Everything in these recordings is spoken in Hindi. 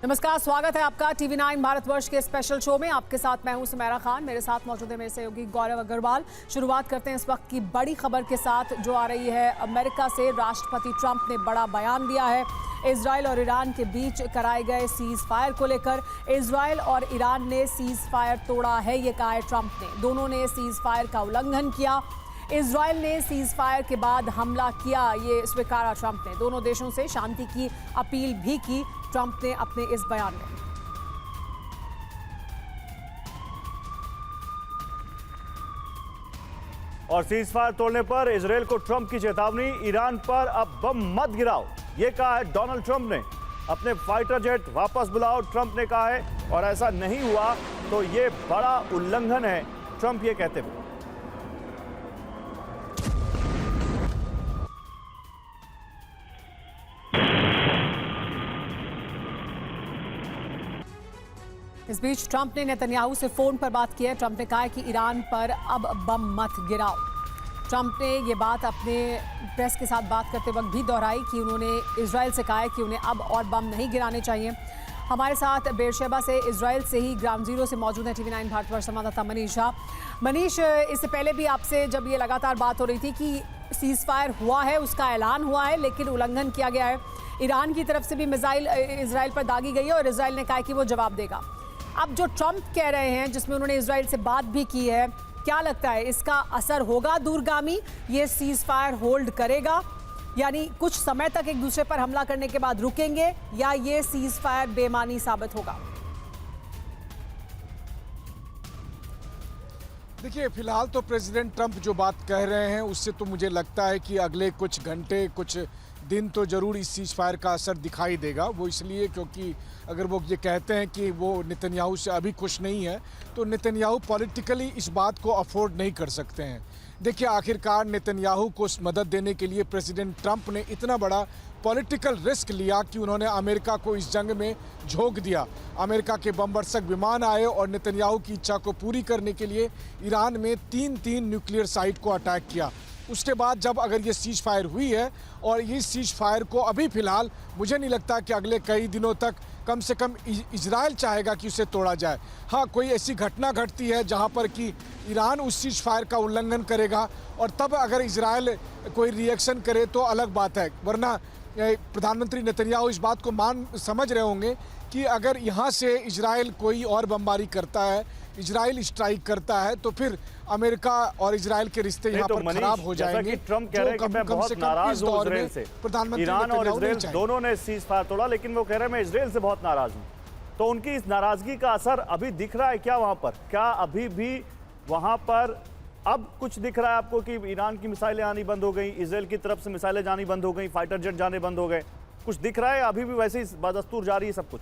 नमस्कार, स्वागत है आपका TV9 भारतवर्ष के स्पेशल शो में। आपके साथ मैं हूं सुमेरा खान, मेरे साथ मौजूद है मेरे सहयोगी गौरव अग्रवाल। शुरुआत करते हैं इस वक्त की बड़ी खबर के साथ जो आ रही है अमेरिका से। राष्ट्रपति ट्रंप ने बड़ा बयान दिया है इजराइल और ईरान के बीच कराए गए सीज फायर को लेकर। इजराइल और ईरान ने सीज फायर तोड़ा है, ये कहा है ट्रंप ने। दोनों ने सीज फायर का उल्लंघन किया। इजराइल ने सीज फायर के बाद हमला किया, ये स्वीकारा ट्रंप ने। दोनों देशों से शांति की अपील भी की ट्रंप ने अपने इस बयान में। और सीज फायर तोड़ने पर इजराइल को ट्रंप की चेतावनी, ईरान पर अब बम मत गिराओ, ये कहा है डोनाल्ड ट्रंप ने। अपने फाइटर जेट वापस बुलाओ, ट्रंप ने कहा है, और ऐसा नहीं हुआ तो ये बड़ा उल्लंघन है, ट्रंप ये कहते हुए। इस बीच ट्रंप ने नेतन्याहू से फोन पर बात की है। ट्रंप ने कहा है कि ईरान पर अब बम मत गिराओ। ट्रंप ने ये बात अपने प्रेस के साथ बात करते वक्त भी दोहराई कि उन्होंने इजराइल से कहा है कि उन्हें अब और बम नहीं गिराने चाहिए। हमारे साथ बेरशेबा से, इजराइल से ही ग्राउंड जीरो से मौजूद है TV9 भारतवर्ष संवाददाता मनीष झा। मनीष, इससे पहले भी आपसे जब ये लगातार बात हो रही थी कि सीज फायर हुआ है, उसका ऐलान हुआ है, लेकिन उल्लंघन किया गया है। ईरान की तरफ से भी मिसाइल इजराइल पर दागी गई है और इजराइल ने कहा है कि वो जवाब देगा। अब जो ट्रंप कह रहे हैं, जिसमें उन्होंने इजराइल से बात भी की है, क्या लगता है इसका असर होगा दूरगामी? ये सीज फायर होल्ड करेगा, यानी कुछ समय तक एक दूसरे पर हमला करने के बाद रुकेंगे, या ये सीज फायर बेमानी साबित होगा? देखिए, फिलहाल तो प्रेसिडेंट ट्रंप जो बात कह रहे हैं उससे तो मुझे लगता है कि अगले कुछ घंटे, कुछ दिन तो ज़रूर इस सीज फायर का असर दिखाई देगा। वो इसलिए क्योंकि अगर वो ये कहते हैं कि वो नेतन्याहू से अभी खुश नहीं है, तो नेतन्याहू पॉलिटिकली इस बात को अफोर्ड नहीं कर सकते हैं। देखिए, आखिरकार नेतन्याहू को मदद देने के लिए प्रेसिडेंट ट्रंप ने इतना बड़ा पॉलिटिकल रिस्क लिया कि उन्होंने अमेरिका को इस जंग में झोंक दिया। अमेरिका के बमबरसक विमान आए और नेतन्याहू की इच्छा को पूरी करने के लिए ईरान में तीन न्यूक्लियर साइट को अटैक किया। उसके बाद जब अगर ये सीज फायर हुई है, और इस सीज फायर को अभी फ़िलहाल मुझे नहीं लगता कि अगले कई दिनों तक कम से कम इजराइल चाहेगा कि उसे तोड़ा जाए। हाँ, कोई ऐसी घटना घटती है जहाँ पर कि ईरान उस सीज फायर का उल्लंघन करेगा और तब अगर इजराइल कोई रिएक्शन करे तो अलग बात है। वरना प्रधानमंत्री नेतन्याहू इस बात को समझ रहे होंगे कि अगर यहाँ से इजराइल कोई और बमबारी करता है, इजराइल स्ट्राइक करता है, तो फिर अमेरिका और इजराइल के रिश्ते यहाँ पर खराब हो जाएंगे। ट्रंप कह रहे हैं कि मैं बहुत नाराज हूँ इजराइल से। प्रधानमंत्री ईरान और इजराइल दोनों ने सीज फायर तोड़ा, लेकिन वो कह रहे हैं मैं इजराइल से बहुत नाराज हूँ। तो उनकी इस नाराजगी का असर अभी दिख रहा है क्या वहां पर? क्या अभी भी वहां पर अब कुछ दिख रहा है आपको कि ईरान की मिसाइलें आनी बंद हो गई, इजराइल की तरफ से मिसाइलें जानी बंद हो गई, फाइटर जेट जाने बंद हो गए? कुछ दिख रहा है, अभी भी वैसे ही बदस्तूर जारी है सब कुछ?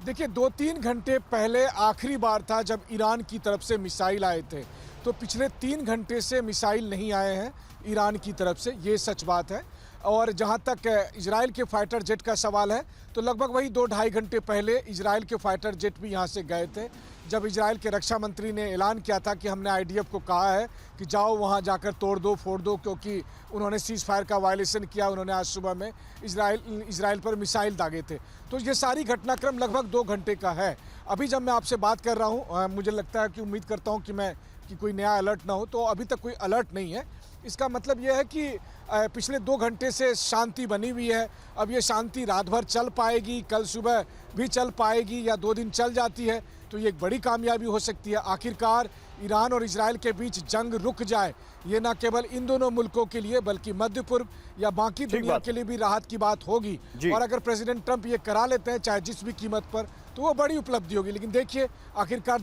देखिए, 2-3 घंटे पहले आखिरी बार था जब ईरान की तरफ से मिसाइल आए थे। तो पिछले 3 घंटे से मिसाइल नहीं आए हैं ईरान की तरफ से, ये सच बात है। और जहाँ तक इजराइल के फाइटर जेट का सवाल है, तो लगभग वही 2-2.5 घंटे पहले इजराइल के फाइटर जेट भी यहाँ से गए थे, जब इजराइल के रक्षा मंत्री ने ऐलान किया था कि हमने IDF को कहा है कि जाओ वहाँ जाकर तोड़ दो, फोड़ दो, क्योंकि उन्होंने सीज फायर का वायलेशन किया। उन्होंने आज सुबह में इजराइल पर मिसाइल दागे थे। तो ये सारी घटनाक्रम लगभग 2 घंटे का है। अभी जब मैं आपसे बात कर रहा हूँ, मुझे लगता है कि उम्मीद करता हूँ कि कोई नया अलर्ट ना हो, तो अभी तक कोई अलर्ट नहीं है। इसका मतलब यह है कि पिछले 2 घंटे से शांति बनी हुई है। अब ये शांति रात भर चल पाएगी, कल सुबह भी चल पाएगी, या 2 दिन चल जाती है तो ये एक बड़ी कामयाबी हो सकती है। आखिरकार ईरान और इजराइल के बीच जंग रुक जाए, ये ना केवल इन दोनों मुल्कों के लिए बल्कि मध्य पूर्व या बाकी दुनिया के लिए भी राहत की बात होगी। और अगर प्रेसिडेंट ट्रंप ये करा लेते हैं, चाहे जिस भी कीमत पर, तो वो बड़ी उपलब्धि होगी। लेकिन देखिए, आखिरकार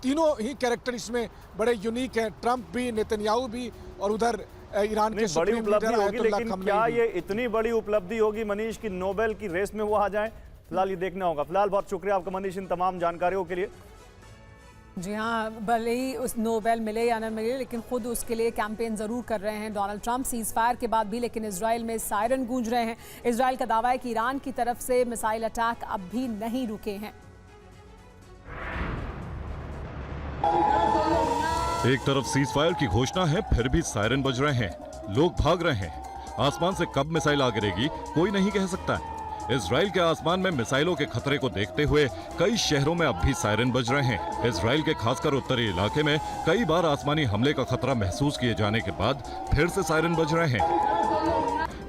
तीनों ही कैरेक्टर इसमें बड़े यूनिक हैं, ट्रंप भी, नेतन्याहू भी, और उधर ईरान के बड़ी उपलब्धि होगी। लेकिन क्या ये इतनी बड़ी उपलब्धि होगी मनीष की नोबेल की रेस में वो आ जाएं? फिलहाल ये देखना होगा। फिलहाल बहुत शुक्रिया आपका मनीष इन तमाम जानकारियों के लिए। जी हाँ, भले ही उस नोबेल मिले या न मिले, लेकिन खुद उसके लिए कैंपेन जरूर कर रहे हैं डोनाल्ड ट्रंप सीज फायर के बाद भी। लेकिन इजराइल में सायरन गूंज रहे हैं। इजराइल का दावा है कि ईरान की तरफ से मिसाइल अटैक अब भी नहीं रुके हैं। एक तरफ सीज फायर की घोषणा है, फिर भी सायरन बज रहे हैं, लोग भाग रहे हैं। आसमान से कब मिसाइल आ गिरेगी कोई नहीं कह सकता है। इजराइल के आसमान में मिसाइलों के खतरे को देखते हुए कई शहरों में अब भी सायरन बज रहे हैं। इजराइल के खासकर उत्तरी इलाके में कई बार आसमानी हमले का खतरा महसूस किए जाने के बाद फिर से सायरन बज रहे हैं।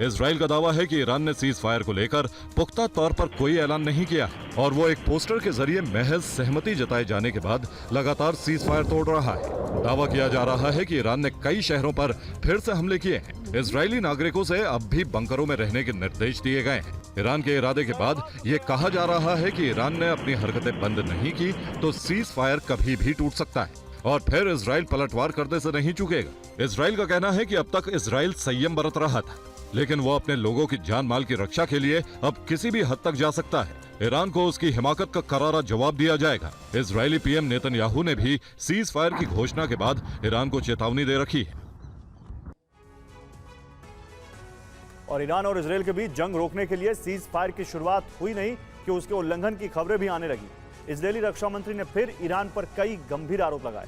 इजराइल का दावा है कि ईरान ने सीज फायर को लेकर पुख्ता तौर पर कोई ऐलान नहीं किया और वो एक पोस्टर के जरिए महज सहमति जताए जाने के बाद लगातार सीज फायर तोड़ रहा है। दावा किया जा रहा है कि ईरान ने कई शहरों पर फिर से हमले किए हैं। इजरायली नागरिकों से अब भी बंकरों में रहने के निर्देश दिए गए हैं। ईरान के इरादे के बाद ये कहा जा रहा है कि ईरान ने अपनी हरकतें बंद नहीं की तो सीज फायर कभी भी टूट सकता है और फिर इजराइल पलटवार करने से नहीं चूकेगा। इजराइल का कहना है कि अब तक इजराइल संयम बरत रहा था, लेकिन वो अपने लोगों की जान माल की रक्षा के लिए अब किसी भी हद तक जा सकता है। ईरान को उसकी हिमाकत का करारा जवाब दिया जाएगा। इजरायली पीएम नेतन्याहू ने भी सीज फायर की घोषणा के बाद ईरान को चेतावनी दे रखी है। और ईरान और इजराइल के बीच जंग रोकने के लिए सीज फायर की शुरुआत हुई नहीं कि उसके उल्लंघन की खबरें भी आने लगी। इजरायली रक्षा मंत्री ने फिर ईरान पर कई गंभीर आरोप लगाए।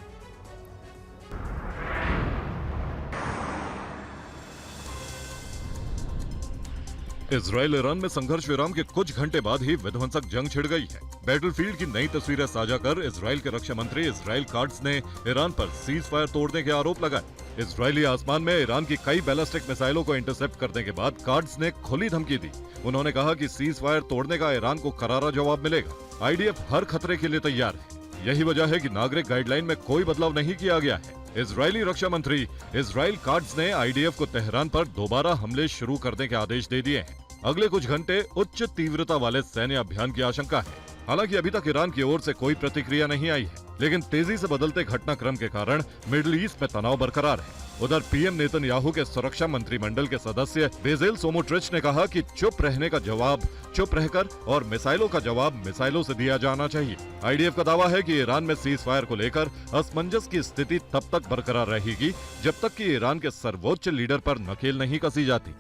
इजराइल ईरान में संघर्ष विराम के कुछ घंटे बाद ही विध्वंसक जंग छिड़ गई है। बैटलफील्ड की नई तस्वीरें साझा कर इजराइल के रक्षा मंत्री इजराइल काट्ज ने ईरान पर सीज फायर तोड़ने के आरोप लगाए। इजरायली आसमान में ईरान की कई बैलिस्टिक मिसाइलों को इंटरसेप्ट करने के बाद काट्ज ने खुली धमकी दी। उन्होंने कहा कि सीज फायर तोड़ने का ईरान को करारा जवाब मिलेगा। आईडीएफ हर खतरे के लिए तैयार है। यही वजह है कि नागरिक गाइडलाइन में कोई बदलाव नहीं किया गया है। इजरायली रक्षा मंत्री इजराइल काट्ज ने आईडीएफ को तेहरान पर दोबारा हमले शुरू करने के आदेश दे दिए हैं। अगले कुछ घंटे उच्च तीव्रता वाले सैन्य अभियान की आशंका है। हालांकि अभी तक ईरान की ओर से कोई प्रतिक्रिया नहीं आई है, लेकिन तेजी से बदलते घटनाक्रम के कारण मिडिल ईस्ट में तनाव बरकरार है। उधर पीएम नेतन्याहू के सुरक्षा मंत्रिमंडल के सदस्य बेजेल सोमोट्रिच ने कहा कि चुप रहने का जवाब चुप रहकर और मिसाइलों का जवाब मिसाइलों से दिया जाना चाहिए। आईडीएफ का दावा है कि ईरान में सीज फायर को लेकर असमंजस की स्थिति तब तक बरकरार रहेगी जब तक कि ईरान के सर्वोच्च लीडर पर नकेल नहीं कसी जाती।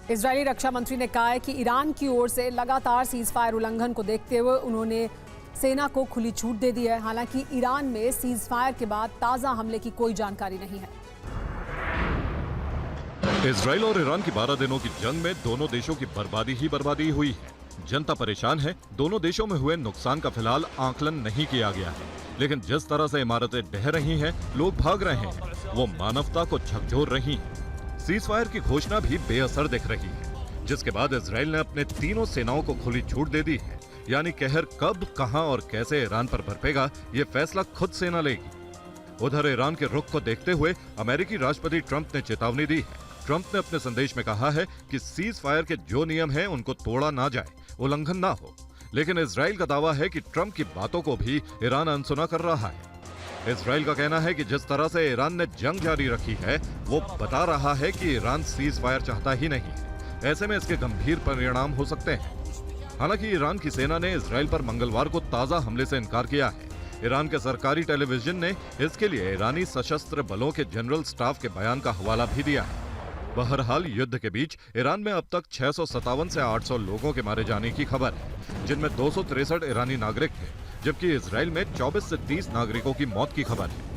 इजरायली रक्षा मंत्री ने कहा है कि ईरान की ओर से लगातार सीज फायर उल्लंघन को देखते हुए उन्होंने सेना को खुली छूट दे दी है। हालांकि ईरान में सीज फायर के बाद ताजा हमले की कोई जानकारी नहीं है। इजराइल और ईरान की 12 दिनों की जंग में दोनों देशों की बर्बादी ही बर्बादी हुई है। जनता परेशान है। दोनों देशों में हुए नुकसान का फिलहाल आकलन नहीं किया गया है, लेकिन जिस तरह से इमारतें ढह रही हैं, लोग भाग रहे हैं, वो मानवता को झकझोर रही हैं। सीज फायर की घोषणा भी बेअसर दिख रही है, जिसके बाद इजराइल ने अपने तीनों सेनाओं को खुली छूट दे दी है। यानी कहर कब, कहां और कैसे ईरान पर बरपेगा, ये फैसला खुद सेना लेगी। उधर ईरान के रुख को देखते हुए अमेरिकी राष्ट्रपति ट्रंप ने चेतावनी दी है। ट्रंप ने अपने संदेश में कहा है कि सीज फायर के जो नियम हैं उनको तोड़ा ना जाए, उल्लंघन ना हो। लेकिन इजराइल का दावा है कि ट्रंप की बातों को भी ईरान अनसुना कर रहा है। इजराइल का कहना है कि जिस तरह से ईरान ने जंग जारी रखी है, वो बता रहा है कि ईरान सीज फायर चाहता ही नहीं है। ऐसे में इसके गंभीर परिणाम हो सकते हैं। हालांकि ईरान की सेना ने इजराइल पर मंगलवार को ताजा हमले से इनकार किया है। ईरान के सरकारी टेलीविजन ने इसके लिए ईरानी सशस्त्र बलों के जनरल स्टाफ के बयान का हवाला भी दिया है। बहरहाल युद्ध के बीच ईरान में अब तक 657 से 800 लोगों के मारे जाने की खबर है, जिनमें 263 ईरानी नागरिक थे, जबकि इजराइल में 24 से 30 नागरिकों की मौत की खबर है।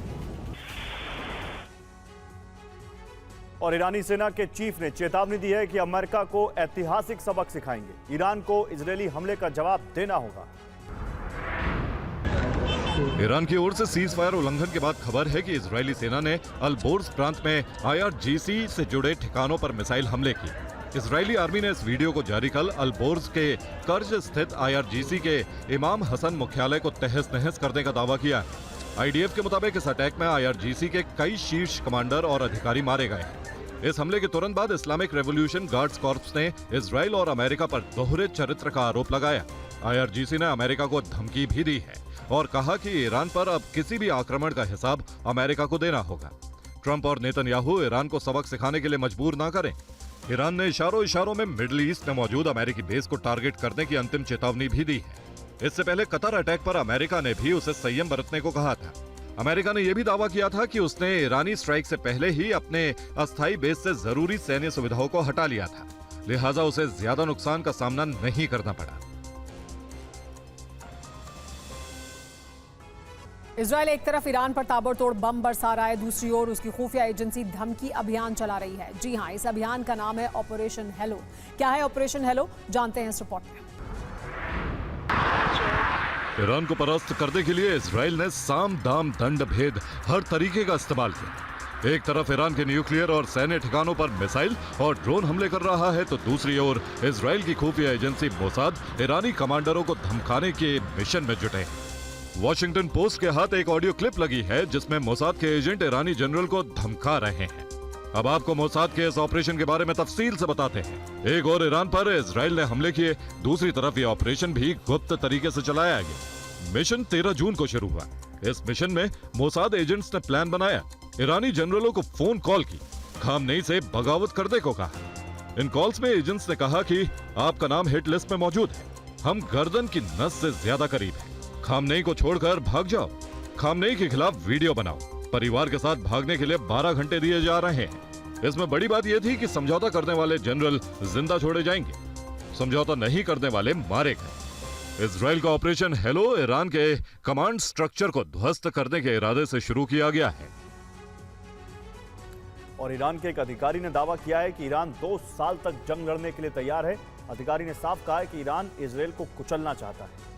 और ईरानी सेना के चीफ ने चेतावनी दी है कि अमेरिका को ऐतिहासिक सबक सिखाएंगे। ईरान को इजरायली हमले का जवाब देना होगा। ईरान की ओर से सीज फायर उल्लंघन के बाद खबर है कि इजरायली सेना ने अल-बोर्ज प्रांत में IRGC से जुड़े ठिकानों पर मिसाइल हमले किए। इजरायली आर्मी ने इस वीडियो को जारी कर अल-बोर्ज के कर्ज स्थित IRGC के इमाम हसन मुख्यालय को तहस नहस करने का दावा किया है। आईडीएफ के मुताबिक इस अटैक में IRGC के कई शीर्ष कमांडर और अधिकारी मारे गए हैं। इस हमले के तुरंत बाद इस्लामिक रेवोल्यूशन गार्ड्स कॉर्प्स ने इजराइल और अमेरिका पर दोहरे चरित्र का आरोप लगाया। IRGC ने अमेरिका को धमकी भी दी है और कहा कि ईरान पर अब किसी भी आक्रमण का हिसाब अमेरिका को देना होगा। ट्रंप और नेतन्याहू ईरान को सबक सिखाने के लिए मजबूर ना करें। ईरान ने इशारों में मिडिल ईस्ट में मौजूद अमेरिकी बेस को टारगेट करने की अंतिम चेतावनी भी दी है। इससे पहले कतर अटैक पर अमेरिका ने भी उसे संयम बरतने को कहा था। अमेरिका ने यह भी दावा किया था कि उसने ईरानी स्ट्राइक से पहले ही अपने अस्थायी बेस से जरूरी सैन्य सुविधाओं को हटा लिया था, लिहाजा उसे ज्यादा नुकसान का सामना नहीं करना पड़ा। इजराइल एक तरफ ईरान पर ताबड़तोड़ बम बरसा रहा है, दूसरी ओर उसकी खुफिया एजेंसी धमकी अभियान चला रही है। जी हां, इस अभियान का नाम है ऑपरेशन हेलो। क्या है ऑपरेशन हेलो, जानते हैं इस रिपोर्ट में। ईरान को परास्त करने के लिए इजराइल ने साम दाम दंड भेद हर तरीके का इस्तेमाल किया। एक तरफ ईरान के न्यूक्लियर और सैन्य ठिकानों पर मिसाइल और ड्रोन हमले कर रहा है, तो दूसरी ओर इजराइल की खुफिया एजेंसी मोसाद ईरानी कमांडरों को धमकाने के मिशन में जुटे हैं। वॉशिंगटन पोस्ट के हाथ एक ऑडियो क्लिप लगी है जिसमें मोसाद के एजेंट ईरानी जनरल को धमका रहे हैं। अब आपको मोसाद के इस ऑपरेशन के बारे में तफसील से बताते हैं। एक और ईरान पर इजराइल ने हमले किए, दूसरी तरफ ये ऑपरेशन भी गुप्त तरीके से चलाया गया। मिशन 13 जून को शुरू हुआ। इस मिशन में मोसाद एजेंट्स ने प्लान बनाया, ईरानी जनरलों को फोन कॉल की, खामनेई से बगावत करने को कहा। इन कॉल्स में एजेंट्स ने कहा कि आपका नाम हिट लिस्ट में मौजूद है, हम गर्दन की नस से ज्यादा करीब हैं, खामनेई को छोड़कर भाग जाओ, खामनेई के खिलाफ वीडियो बनाओ। परिवार के साथ भागने के लिए 12 घंटे दिए जा रहे हैं। इसमें बड़ी बात यह थी कि समझौता करने वाले जनरल जिंदा छोड़े जाएंगे, समझौता नहीं करने वाले मारे गए। इजराइल का ऑपरेशन हेलो ईरान के कमांड स्ट्रक्चर को ध्वस्त करने के इरादे से शुरू किया गया है। और ईरान के एक अधिकारी ने दावा किया है कि ईरान 2 साल तक जंग लड़ने के लिए तैयार है। अधिकारी ने साफ कहा है कि ईरान इजराइल को कुचलना चाहता है।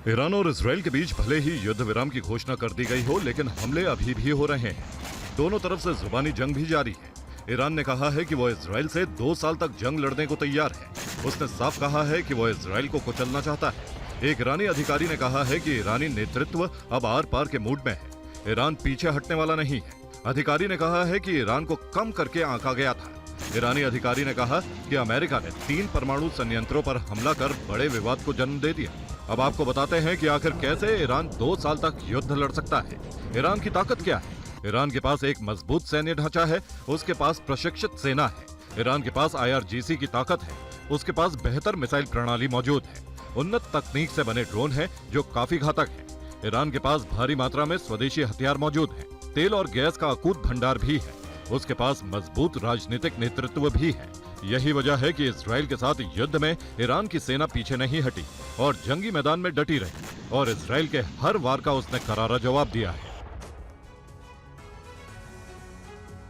ईरान और इजराइल के बीच भले ही युद्ध विराम की घोषणा कर दी गई हो, लेकिन हमले अभी भी हो रहे हैं। दोनों तरफ से जुबानी जंग भी जारी है। ईरान ने कहा है कि वो इजराइल से 2 साल तक जंग लड़ने को तैयार है। उसने साफ कहा है कि वो इजराइल को कुचलना चाहता है। एक ईरानी अधिकारी ने कहा है कि ईरानी नेतृत्व अब आर पार के मूड में है, ईरान पीछे हटने वाला नहीं है। अधिकारी ने कहा है कि ईरान को कम करके आंका गया था। ईरानी अधिकारी ने कहा कि अमेरिका ने 3 परमाणु संयंत्रों पर हमला कर बड़े विवाद को जन्म दे दिया। अब आपको बताते हैं कि आखिर कैसे ईरान 2 साल तक युद्ध लड़ सकता है। ईरान की ताकत क्या है? ईरान के पास एक मजबूत सैन्य ढांचा है, उसके पास प्रशिक्षित सेना है, ईरान के पास IRGC की ताकत है, उसके पास बेहतर मिसाइल प्रणाली मौजूद है, उन्नत तकनीक से बने ड्रोन है जो काफी घातक है, ईरान के पास भारी मात्रा में स्वदेशी हथियार मौजूद है, तेल और गैस का अकूत भंडार भी है, उसके पास मजबूत राजनीतिक नेतृत्व भी है। यही वजह है कि इजराइल के साथ युद्ध में ईरान की सेना पीछे नहीं हटी और जंगी मैदान में डटी रही, और इजराइल के हर वार का उसने करारा जवाब दिया है।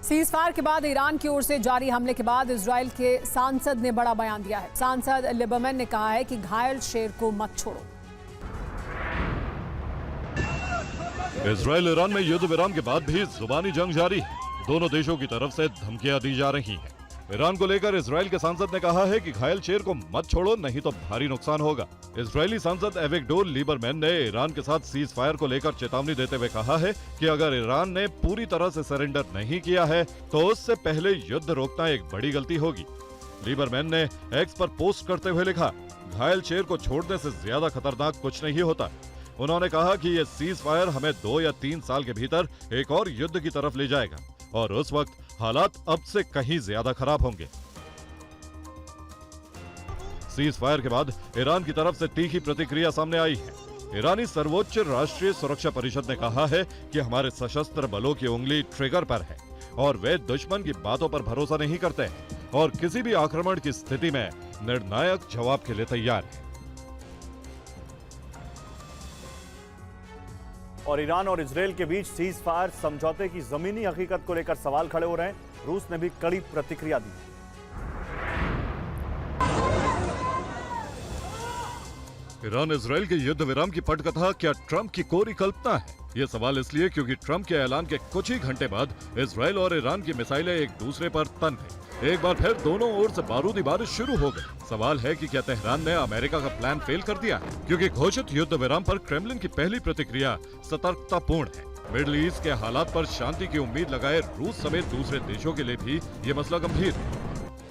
सीज फायर के बाद ईरान की ओर से जारी हमले के बाद इजराइल के सांसद ने बड़ा बयान दिया है। सांसद लिबरमैन ने कहा है कि घायल शेर को मत छोड़ो। इजराइल ईरान में युद्ध विराम के बाद भी जुबानी जंग जारी है। दोनों देशों की तरफ से धमकियां दी जा रही हैं। ईरान को लेकर इजराइल के सांसद ने कहा है कि घायल शेर को मत छोड़ो, नहीं तो भारी नुकसान होगा। इजरायली सांसद एविगडोर लीबरमैन ने ईरान के साथ सीज फायर को लेकर चेतावनी देते हुए कहा है कि अगर ईरान ने पूरी तरह से सरेंडर नहीं किया है तो उससे पहले युद्ध रोकना एक बड़ी गलती होगी। लीबरमैन ने एक्स पर पोस्ट करते हुए लिखा, घायल शेर को छोड़ने से ज्यादा खतरनाक कुछ नहीं होता। उन्होंने कहा कि ये सीज फायर हमें 2 या 3 साल के भीतर एक और युद्ध की तरफ ले जाएगा और उस वक्त हालात अब से कहीं ज्यादा खराब होंगे। सीज फायर के बाद ईरान की तरफ से तीखी प्रतिक्रिया सामने आई है। ईरानी सर्वोच्च राष्ट्रीय सुरक्षा परिषद ने कहा है कि हमारे सशस्त्र बलों की उंगली ट्रिगर पर है और वे दुश्मन की बातों पर भरोसा नहीं करते हैं और किसी भी आक्रमण की स्थिति में निर्णायक जवाब के लिए तैयार है। और ईरान और इजराइल के बीच सीज फायर समझौते की जमीनी हकीकत को लेकर सवाल खड़े हो रहे हैं। रूस ने भी कड़ी प्रतिक्रिया दी। ईरान इजराइल के युद्ध विराम की पटकथा क्या ट्रंप की कोरी कल्पना है? ये सवाल इसलिए क्योंकि ट्रंप के ऐलान के कुछ ही घंटे बाद इजराइल और ईरान की मिसाइलें एक दूसरे पर तन गई। एक बार फिर दोनों ओर से बारूदी बारिश शुरू हो गई। सवाल है कि क्या तेहरान ने अमेरिका का प्लान फेल कर दिया? क्योंकि घोषित युद्ध विराम पर क्रेमलिन की पहली प्रतिक्रिया सतर्कतापूर्ण है। मिडिल ईस्ट के हालात पर शांति की उम्मीद लगाए रूस समेत दूसरे देशों के लिए भी ये मसला गंभीर है।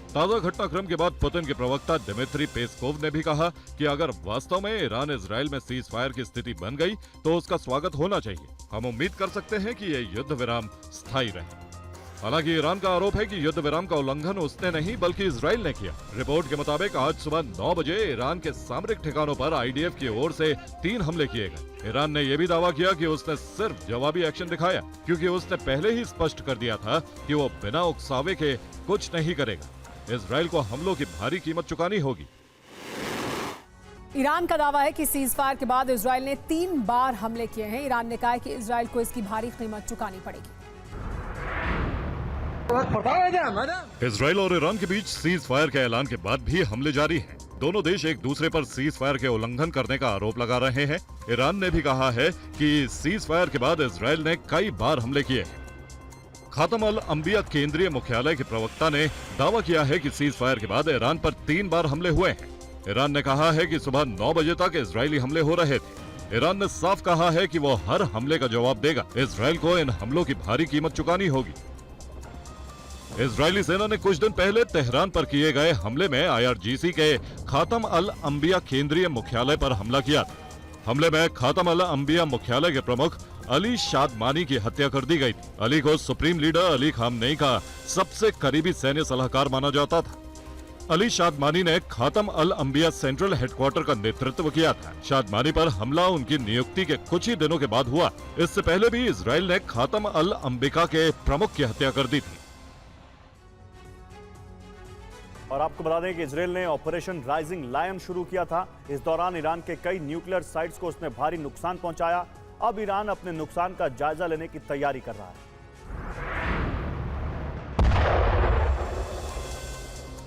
ताजा घटनाक्रम के बाद पुतिन के प्रवक्ता दिमित्री पेस्कोव ने भी कहा कि अगर वास्तव में ईरान इजराइल में सीज फायर की स्थिति बन गई तो उसका स्वागत होना चाहिए। हम उम्मीद कर सकते हैं कि ये युद्ध विराम स्थायी रहे। हालांकि ईरान का आरोप है कि युद्ध विराम का उल्लंघन उसने नहीं बल्कि इजराइल ने किया। रिपोर्ट के मुताबिक आज सुबह 9 बजे ईरान के सामरिक ठिकानों पर IDF की ओर से 3 हमले किए गए। ईरान ने यह भी दावा किया कि उसने सिर्फ जवाबी एक्शन दिखाया क्योंकि उसने पहले ही स्पष्ट कर दिया था कि वो बिना उकसावे के कुछ नहीं करेगा। इजराइल को हमलों की भारी कीमत चुकानी होगी। ईरान का दावा है कि सीज फायर के बाद इजराइल ने 3 बार हमले किए हैं। ईरान ने कहा है कि इजराइल को इसकी भारी कीमत चुकानी पड़ेगी। इजराइल और ईरान के बीच सीज फायर के ऐलान के बाद भी हमले जारी हैं। दोनों देश एक दूसरे पर सीज फायर के उल्लंघन करने का आरोप लगा रहे हैं। ईरान ने भी कहा है कि सीज फायर के बाद इजराइल ने कई बार हमले किए हैं। खातम अल अंबिया केंद्रीय मुख्यालय के प्रवक्ता ने दावा किया है कि सीज फायर के बाद ईरान पर 3 बार हमले हुए हैं। ईरान ने कहा है कि सुबह 9 बजे तक इजरायली हमले हो रहे थे। ईरान ने साफ कहा है कि वो हर हमले का जवाब देगा। इजराइल को इन हमलों की भारी कीमत चुकानी होगी। इजरायली सेना ने कुछ दिन पहले तेहरान पर किए गए हमले में IRGC के खातम अल अंबिया केंद्रीय मुख्यालय पर हमला किया था। हमले में खातम अल अंबिया मुख्यालय के प्रमुख अली शादमानी की हत्या कर दी गई थी। अली को सुप्रीम लीडर अली खामनेई का सबसे करीबी सैन्य सलाहकार माना जाता था। अली शादमानी ने खातम अल अंबिया सेंट्रल हेडक्वार्टर का नेतृत्व किया था। शादमानी पर हमला उनकी नियुक्ति के कुछ ही दिनों के बाद हुआ। इससे पहले भी इजराइल ने खातम अल अंबिका के प्रमुख की हत्या कर दी थी। और आपको बता दें कि इजराइल ने ऑपरेशन राइजिंग लायन शुरू किया था। इस दौरान ईरान के कई न्यूक्लियर साइट्स को उसने भारी नुकसान पहुंचाया। अब ईरान अपने नुकसान का जायजा लेने की तैयारी कर रहा है।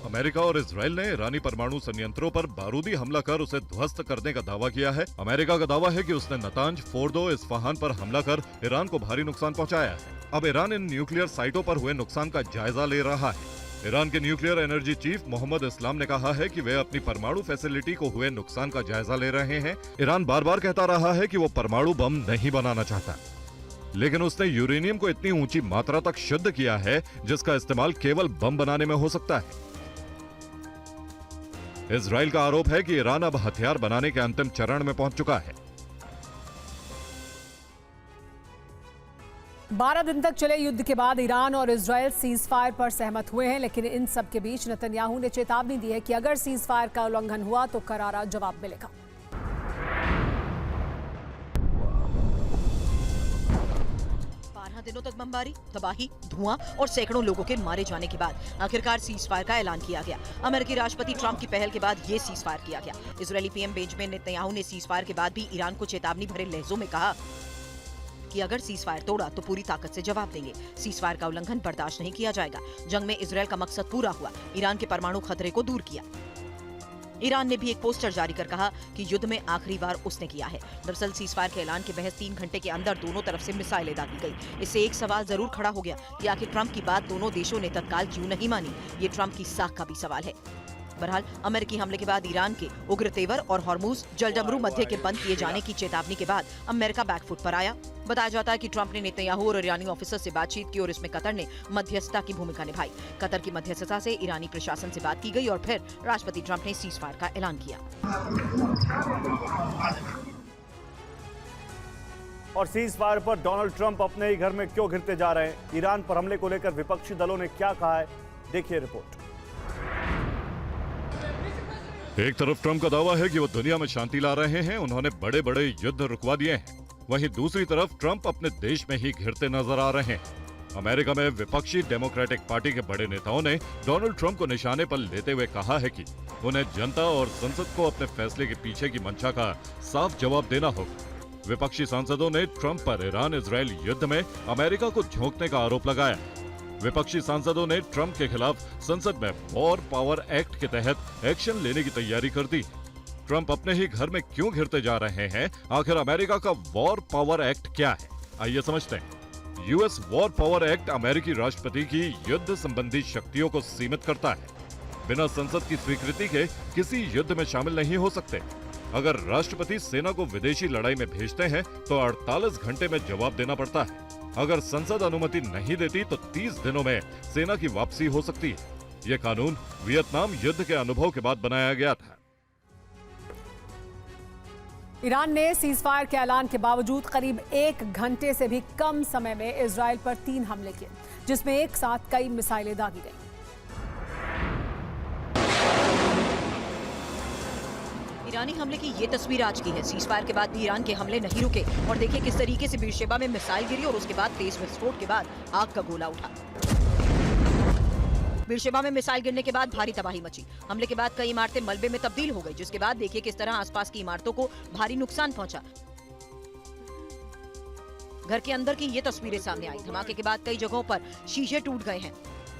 अमेरिका और इजराइल ने ईरानी परमाणु संयंत्रों पर बारूदी हमला कर उसे ध्वस्त करने का दावा किया है। अमेरिका का दावा है कि उसने नतांज, फोर्डो, इस्फहान पर हमला कर ईरान को भारी नुकसान पहुंचाया है। अब ईरान इन न्यूक्लियर साइटों पर हुए नुकसान का जायजा ले रहा है। ईरान के न्यूक्लियर एनर्जी चीफ मोहम्मद इस्लाम ने कहा है कि वे अपनी परमाणु फैसिलिटी को हुए नुकसान का जायजा ले रहे हैं। ईरान बार बार कहता रहा है कि वो परमाणु बम नहीं बनाना चाहता, लेकिन उसने यूरेनियम को इतनी ऊंची मात्रा तक शुद्ध किया है जिसका इस्तेमाल केवल बम बनाने में हो सकता है। इजराइल का आरोप है कि ईरान अब हथियार बनाने के अंतिम चरण में पहुंच चुका है। 12 दिन तक चले युद्ध के बाद ईरान और इजराइल सीज फायर पर सहमत हुए हैं, लेकिन इन सब के बीच नेतन्याहू ने चेतावनी दी है कि अगर सीज फायर का उल्लंघन हुआ तो करारा जवाब मिलेगा। 12 दिनों तक बमबारी, तबाही, धुआं और सैकड़ों लोगों के मारे जाने के बाद आखिरकार सीज फायर का ऐलान किया गया। अमेरिकी राष्ट्रपति ट्रंप की पहल के बाद ये सीज फायर किया गया। इजरायली पीएम बेंजामिन नेतन्याहू ने सीज फायर के बाद भी ईरान को चेतावनी भरे लहजों में कहा कि अगर सीज फायर तोड़ा तो पूरी ताकत से जवाब देंगे। सीज फायर का उल्लंघन बर्दाश्त नहीं किया जाएगा। जंग में इजरायल का मकसद पूरा हुआ, ईरान के परमाणु खतरे को दूर किया। ईरान ने भी एक पोस्टर जारी कर कहा कि युद्ध में आखिरी बार उसने किया है। दरअसल सीज फायर के ऐलान के महज 3 घंटे के अंदर दोनों तरफ से मिसाइलें दागी गई। इससे एक सवाल जरूर खड़ा हो गया कि आखिर ट्रंप की बात दोनों देशों ने तत्काल क्यों नहीं मानी। ये ट्रंप की साख का भी सवाल है। बहरहाल अमेरिकी हमले के बाद ईरान के उग्र तेवर और हॉर्मूज जलडमरू मध्य के बंद किए जाने की चेतावनी के बाद अमेरिका बैकफुट पर आया। बताया जाता है कि ट्रंप ने नेतन्याहू और ईरानी ऑफिसर से बातचीत की और इसमें कतर ने मध्यस्थता की भूमिका निभाई। कतर की मध्यस्थता से ईरानी प्रशासन से बात की गई और फिर राष्ट्रपति ट्रंप ने सीज फायर का ऐलान किया। और सीज फायर पर डोनाल्ड ट्रंप अपने ही घर में क्यों घिरते जा रहे हैं? ईरान पर हमले को लेकर विपक्षी दलों ने क्या कहा है, देखिए रिपोर्ट। एक तरफ ट्रंप का दावा है कि वो दुनिया में शांति ला रहे हैं, उन्होंने बड़े बड़े युद्ध रुकवा दिए हैं। वहीं दूसरी तरफ ट्रंप अपने देश में ही घिरते नजर आ रहे हैं। अमेरिका में विपक्षी डेमोक्रेटिक पार्टी के बड़े नेताओं ने डोनाल्ड ट्रंप को निशाने पर लेते हुए कहा है कि उन्हें जनता और संसद को अपने फैसले के पीछे की मंशा का साफ जवाब देना होगा। विपक्षी सांसदों ने ट्रंप पर ईरान इजराइल युद्ध में अमेरिका को झोंकने का आरोप लगाया। विपक्षी सांसदों ने ट्रंप के खिलाफ संसद में वॉर पावर एक्ट के तहत एक्शन लेने की तैयारी कर दी। ट्रंप अपने ही घर में क्यों घिरते जा रहे हैं? आखिर अमेरिका का वॉर पावर एक्ट क्या है, आइए समझते हैं। यूएस वॉर पावर एक्ट अमेरिकी राष्ट्रपति की युद्ध संबंधी शक्तियों को सीमित करता है। बिना संसद की स्वीकृति के किसी युद्ध में शामिल नहीं हो सकते। अगर राष्ट्रपति सेना को विदेशी लड़ाई में भेजते हैं तो 48 घंटे में जवाब देना पड़ता है। अगर संसद अनुमति नहीं देती तो 30 दिनों में सेना की वापसी हो सकती है। यह कानून वियतनाम युद्ध के अनुभव के बाद बनाया गया था। ईरान ने सीज फायर के ऐलान के बावजूद करीब 1 घंटे से भी कम समय में इजराइल पर 3 हमले किए, जिसमें एक साथ कई मिसाइलें दागी गईं। ईरानी हमले की ये तस्वीर आज की है। सीज फायर के बाद भी ईरान के हमले नहीं रुके और देखिए किस तरीके से बीरशेबा में मिसाइल गिरी और उसके बाद तेज विस्फोट के बाद आग का गोला उठा। बीरशेबा में मिसाइल गिरने के बाद भारी तबाही मची। हमले के बाद कई इमारतें मलबे में तब्दील हो गई, जिसके बाद देखिए किस तरह आसपास की इमारतों को भारी नुकसान पहुंचा। घर के अंदर की ये तस्वीरें सामने आई। धमाके के बाद कई जगहों पर शीशे टूट गए हैं।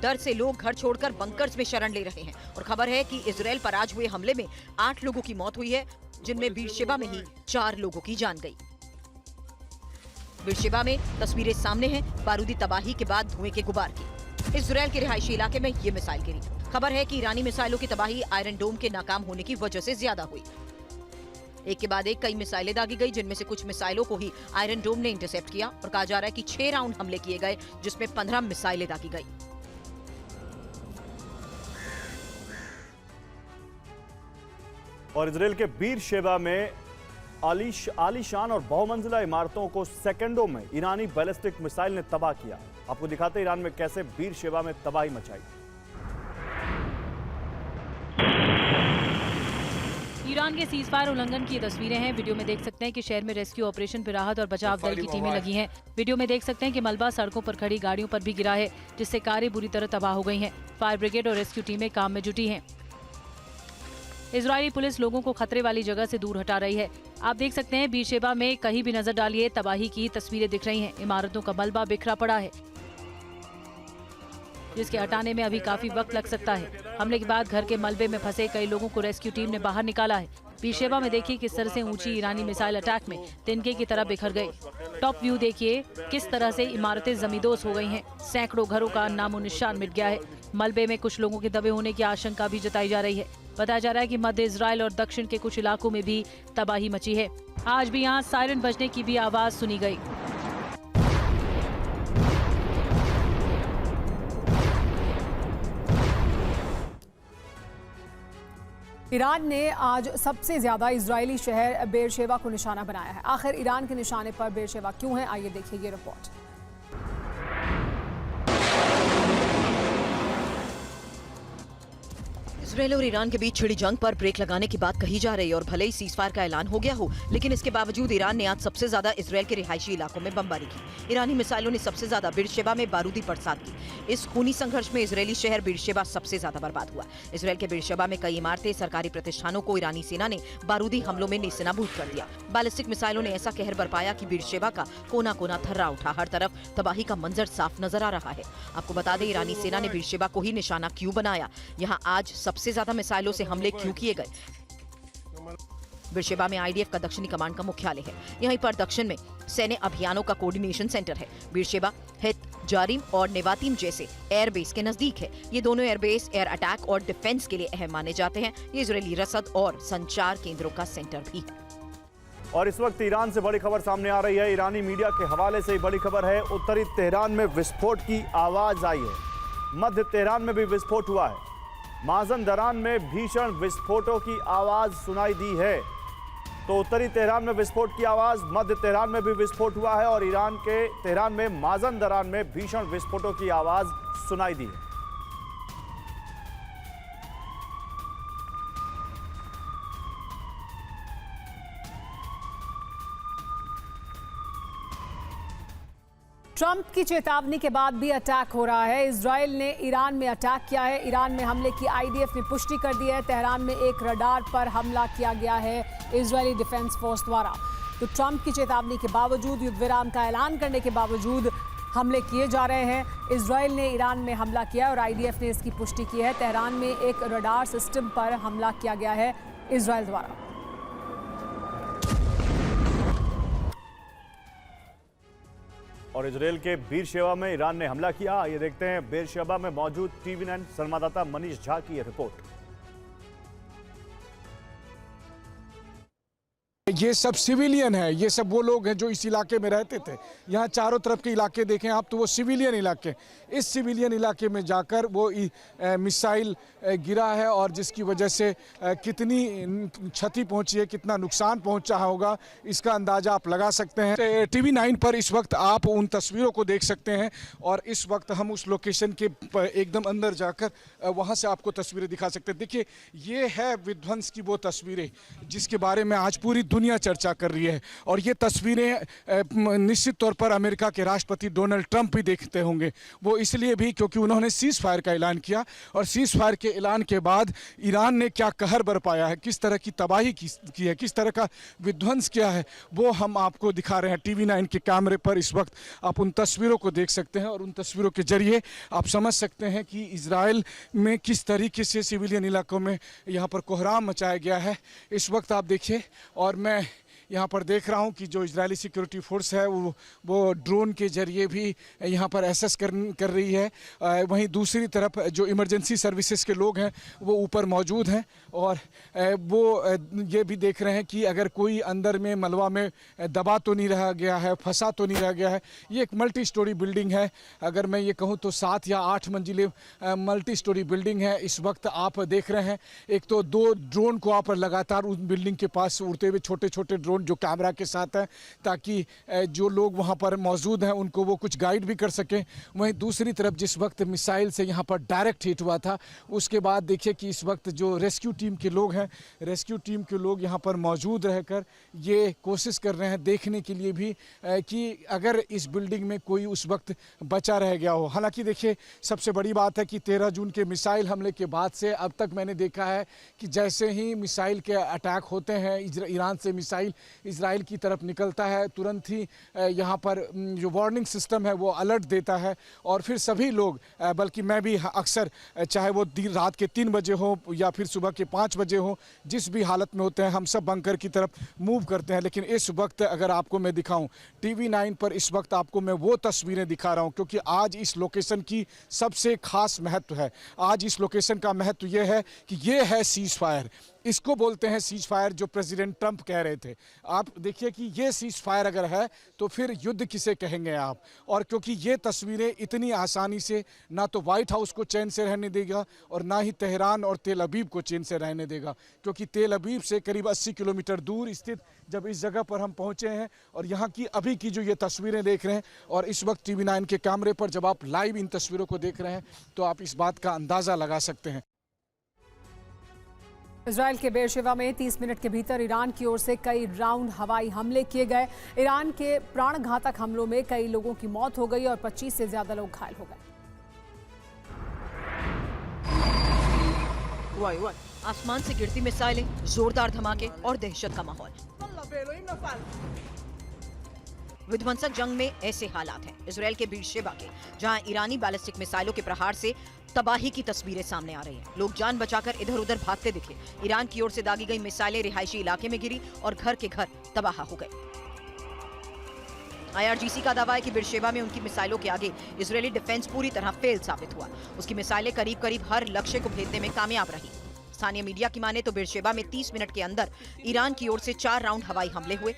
डर से लोग घर छोड़कर बंकर्स में शरण ले रहे हैं। और खबर है कि इजराइल पर आज हुए हमले में 8 लोगों की मौत हुई है, जिनमें बीरशेबा में ही 4 लोगों की जान गई। बीरशेबा में तस्वीरें सामने हैं बारूदी तबाही के बाद धुएं के गुबार की। इजराइल के रिहायशी इलाके में ये मिसाइल गिरी। खबर है कि ईरानी मिसाइलों की तबाही आयरन डोम के नाकाम होने की वजह से ज्यादा हुई। एक के बाद एक कई मिसाइलें दागी गई, जिनमें से कुछ मिसाइलों को ही आयरन डोम ने इंटरसेप्ट किया। और कहा जा रहा है कि 6 राउंड हमले किए गए, जिसमें 15 मिसाइलें दागी गई। और इजराइल के बीरशेबा में आलीशान और बहुमंजिला इमारतों को सेकंडों में ईरानी बैलिस्टिक मिसाइल ने तबाह किया। आपको दिखाते हैं ईरान में कैसे बीरशेबा में तबाही मचाई। ईरान के सीजफायर उल्लंघन की ये तस्वीरें हैं। वीडियो में देख सकते हैं कि शहर में रेस्क्यू ऑपरेशन पर राहत और बचाव दल की टीमें लगी हैं। वीडियो में देख सकते हैं कि मलबा सड़कों पर खड़ी गाड़ियों पर भी गिरा है, जिससे कारें बुरी तरह तबाह हो गई हैं। फायर ब्रिगेड और रेस्क्यू टीमें काम में जुटी हैं। इजरायली पुलिस लोगों को खतरे वाली जगह से दूर हटा रही है। आप देख सकते हैं बीरशेबा में कहीं भी नजर डालिए तबाही की तस्वीरें दिख रही हैं। इमारतों का मलबा बिखरा पड़ा है, जिसके हटाने में अभी काफी वक्त लग सकता है। हमले के बाद घर के मलबे में फंसे कई लोगों को रेस्क्यू टीम ने बाहर निकाला है। बीरशेबा में देखिए किस तरह से ऊंची ईरानी मिसाइल अटैक में तिनके की तरह बिखर गई। टॉप व्यू देखिए किस तरह से इमारतें जमींदोज हो गई हैं। सैकड़ों घरों का नामो निशान मिट गया है। मलबे में कुछ लोगों के दबे होने की आशंका भी जताई जा रही है। बताया जा रहा है कि मध्य इजराइल और दक्षिण के कुछ इलाकों में भी तबाही मची है। आज भी यहाँ सायरन बजने की भी आवाज सुनी गई। ईरान ने आज सबसे ज्यादा इजरायली शहर बेरशेबा को निशाना बनाया है। आखिर ईरान के निशाने पर बेरशेबा क्यों है, आइए देखिए ये रिपोर्ट। इजरायल और ईरान के बीच छिड़ी जंग पर ब्रेक लगाने की बात कही जा रही है। और भले ही सीजफायर का ऐलान हो गया हो, लेकिन इसके बावजूद ईरान ने आज सबसे ज्यादा इजरायल के रिहायशी इलाकों में बमबारी की। ईरानी मिसाइलों ने सबसे ज्यादा बीरशेबा में बारूदी बरसात की। इस खूनी संघर्ष में इजरायली शहर बीरशेबा सबसे ज्यादा बर्बाद हुआ। इजरायल के बीरशेबा में कई इमारतें, सरकारी प्रतिष्ठानों को ईरानी सेना ने बारूदी हमलों में नेस्तनाबूद कर दिया। बैलिस्टिक मिसाइलों ने ऐसा कहर बरपाया कि बीरशेबा का कोना कोना थर्रा उठा। हर तरफ तबाही का मंजर साफ नजर आ रहा है। आपको बता दें, ईरानी सेना ने बीरशेबा को ही निशाना क्यों बनाया, यहाँ आज सबसे ज्यादा मिसाइलों से हमले क्यों किए गए। बीरशेबा में आईडीएफ का दक्षिणी कमांड का मुख्यालय है। यहीं पर दक्षिण में सैन्य अभियानों का कोऑर्डिनेशन सेंटर है। बीरशेबा हित, जारिम और नेवातीम जैसे एयरबेस के नजदीक है। ये दोनों एयरबेस एयर अटैक और डिफेंस के लिए अहम माने जाते हैं। ये इजरायली रसद और संचार केंद्रों का सेंटर भी है। और इस वक्त ईरान से बड़ी खबर सामने आ रही है। ईरानी मीडिया के हवाले से बड़ी खबर है। उत्तरी तेहरान में विस्फोट की आवाज आई है। मध्य तेहरान में भी विस्फोट हुआ है। माजन-दरान में भीषण विस्फोटों की आवाज सुनाई दी है। तो उत्तरी तेहरान में विस्फोट की आवाज, मध्य तेहरान में भी विस्फोट हुआ है और ईरान के तेहरान में माजन-दरान में भीषण विस्फोटों की आवाज सुनाई दी है। ट्रंप की चेतावनी के बाद भी अटैक हो रहा है। इजरायल ने ईरान में अटैक किया है। ईरान में हमले की आईडीएफ ने पुष्टि कर दी है। तेहरान में एक रडार पर हमला किया गया है इजरायली डिफेंस फोर्स द्वारा। तो ट्रंप की चेतावनी के बावजूद, युद्ध विराम का ऐलान करने के बावजूद हमले किए जा रहे हैं। इजरायल ने ईरान में हमला किया और आईडीएफ ने इसकी पुष्टि की है। तेहरान में एक रडार सिस्टम पर हमला किया गया है इजरायल द्वारा। और इजरायल के बीरशेबा में ईरान ने हमला किया। ये देखते हैं बीरशेबा में मौजूद TV9 संवाददाता मनीष झा की ये रिपोर्ट। ये सब सिविलियन है। ये सब वो लोग हैं जो इस इलाके में रहते थे। यहाँ चारों तरफ के इलाके देखें आप तो वो सिविलियन इलाके। इस सिविलियन इलाके में जाकर वो मिसाइल गिरा है और जिसकी वजह से कितनी क्षति पहुंची है, कितना नुकसान पहुंचा होगा, इसका अंदाजा आप लगा सकते हैं। TV9 पर इस वक्त आप उन तस्वीरों को देख सकते हैं और इस वक्त हम उस लोकेशन के एकदम अंदर जाकर वहाँ से आपको तस्वीरें दिखा सकते हैं। देखिए, ये है विध्वंस की वो तस्वीरें जिसके बारे में आज पूरी दुनिया दुनिया चर्चा कर रही है। और ये तस्वीरें निश्चित तौर पर अमेरिका के राष्ट्रपति डोनाल्ड ट्रंप भी देखते होंगे। वो इसलिए भी क्योंकि उन्होंने सीज फायर का ऐलान किया, और सीज फायर के ऐलान के बाद ईरान ने क्या कहर बरपाया है, किस तरह की तबाही की है, किस तरह का विध्वंस किया है, वो हम आपको दिखा रहे हैं TV 9 के कैमरे पर। इस वक्त आप उन तस्वीरों को देख सकते हैं, और उन तस्वीरों के जरिए आप समझ सकते हैं कि इजराइल में किस तरीके से सिविलियन इलाकों में यहाँ पर कोहराम मचाया गया है। इस वक्त आप देखिए, और मैं यहाँ पर देख रहा हूँ कि जो इजरायली सिक्योरिटी फोर्स है वो ड्रोन के जरिए भी यहाँ पर एसेस कर रही है। वहीं दूसरी तरफ जो इमरजेंसी सर्विसेज के लोग हैं वो ऊपर मौजूद हैं, और वो ये भी देख रहे हैं कि अगर कोई अंदर में मलबा में दबा तो नहीं रह गया है, फंसा तो नहीं रह गया है। ये एक मल्टी स्टोरी बिल्डिंग है, अगर मैं ये कहूँ तो 7 या 8 मंजिले मल्टी स्टोरी बिल्डिंग है। इस वक्त आप देख रहे हैं, एक तो 2 ड्रोन को आप लगातार उस बिल्डिंग के पास उड़ते हुए, छोटे छोटे ड्रोन जो कैमरा के साथ है, ताकि जो लोग वहां पर मौजूद हैं उनको वो कुछ गाइड भी कर सकें। वहीं दूसरी तरफ जिस वक्त मिसाइल से यहां पर डायरेक्ट हिट हुआ था, उसके बाद देखिए कि इस वक्त जो रेस्क्यू टीम के लोग हैं, रेस्क्यू टीम के लोग यहां पर मौजूद रहकर ये कोशिश कर रहे हैं देखने के लिए भी कि अगर इस बिल्डिंग में कोई उस वक्त बचा रह गया हो। हालांकि देखिए, सबसे बड़ी बात है कि 13 जून के मिसाइल हमले के बाद से अब तक मैंने देखा है कि जैसे ही मिसाइल के अटैक होते हैं, ईरान से मिसाइल इजराइल की तरफ निकलता है, तुरंत ही यहाँ पर जो वार्निंग सिस्टम है वो अलर्ट देता है, और फिर सभी लोग, बल्कि मैं भी अक्सर, चाहे वो रात के 3 बजे हो या फिर सुबह के 5 बजे हो, जिस भी हालत में होते हैं, हम सब बंकर की तरफ मूव करते हैं। लेकिन इस वक्त अगर आपको मैं दिखाऊं TV 9 पर, इस वक्त आपको मैं वो तस्वीरें दिखा रहा हूं, क्योंकि आज इस लोकेशन की सबसे खास महत्व है। आज इस लोकेशन का महत्व ये है कि ये है सीज फायर। इसको बोलते हैं सीज फायर, जो प्रेसिडेंट ट्रंप कह रहे थे। आप देखिए कि ये सीज फायर अगर है तो फिर युद्ध किसे कहेंगे आप। और क्योंकि ये तस्वीरें इतनी आसानी से ना तो व्हाइट हाउस को चैन से रहने देगा, और ना ही तेहरान और तेल अवीव को चैन से रहने देगा, क्योंकि तेल अवीव से करीब 80 किलोमीटर दूर स्थित जब इस जगह पर हम पहुंचे हैं, और यहाँ की अभी की जो ये तस्वीरें देख रहे हैं, और इस वक्त TV 9 के कैमरे पर जब आप लाइव इन तस्वीरों को देख रहे हैं, तो आप इस बात का अंदाज़ा लगा सकते हैं। इजराइल के बेरशेवा में 30 मिनट के भीतर ईरान की ओर से कई राउंड हवाई हमले किए गए। ईरान के प्राणघातक हमलों में कई लोगों की मौत हो गई और 25 से ज्यादा लोग घायल हो गए। आसमान से गिरती मिसाइलें, जोरदार धमाके और दहशत का माहौल। विध्वंसक जंग में ऐसे हालात हैं इजराइल के बीरशेबा के, जहां ईरानी बैलिस्टिक मिसाइलों के प्रहार से तबाही की तस्वीरें सामने आ रही हैं। लोग जान बचाकर इधर उधर भागते दिखे। ईरान की ओर से दागी गई मिसाइलें रिहायशी इलाके में गिरी और घर के घर तबाह हो गए। IRGC का दावा है कि बीरशेबा में उनकी मिसाइलों के आगे इजरायली डिफेंस पूरी तरह फेल साबित हुआ। उसकी मिसाइलें करीब करीब हर लक्ष्य को भेदने में कामयाब रही। स्थानीय मीडिया की माने तो बीरशेबा में 30 मिनट के अंदर ईरान की ओर से 4 राउंड हवाई हमले हुए।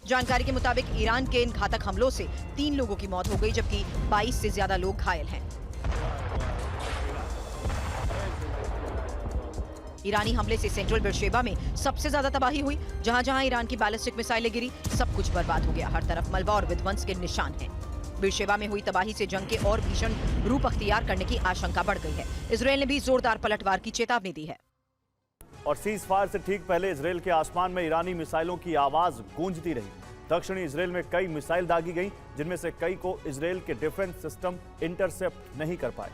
जानकारी के मुताबिक ईरान के इन घातक हमलों से 3 लोगों की मौत हो गई, जबकि 22 से ज्यादा लोग घायल हैं। ईरानी हमले से सेंट्रल बीरशेबा में सबसे ज्यादा तबाही हुई। जहां जहां ईरान की बैलिस्टिक मिसाइलें गिरी, सब कुछ बर्बाद हो गया। हर तरफ मलबा और विध्वंस के निशान हैं। बीरशेबा में हुई तबाही से जंग के और भीषण रूप अख्तियार करने की आशंका बढ़ गई है। इजरायल ने भी जोरदार पलटवार की चेतावनी दी है। और सीज फायर से ठीक पहले इजरायल के आसमान में ईरानी मिसाइलों की आवाज गूंजती रही। दक्षिणी इजरायल में कई मिसाइल दागी गई, जिनमें से कई को इजरायल के डिफेंस सिस्टम इंटरसेप्ट नहीं कर पाए।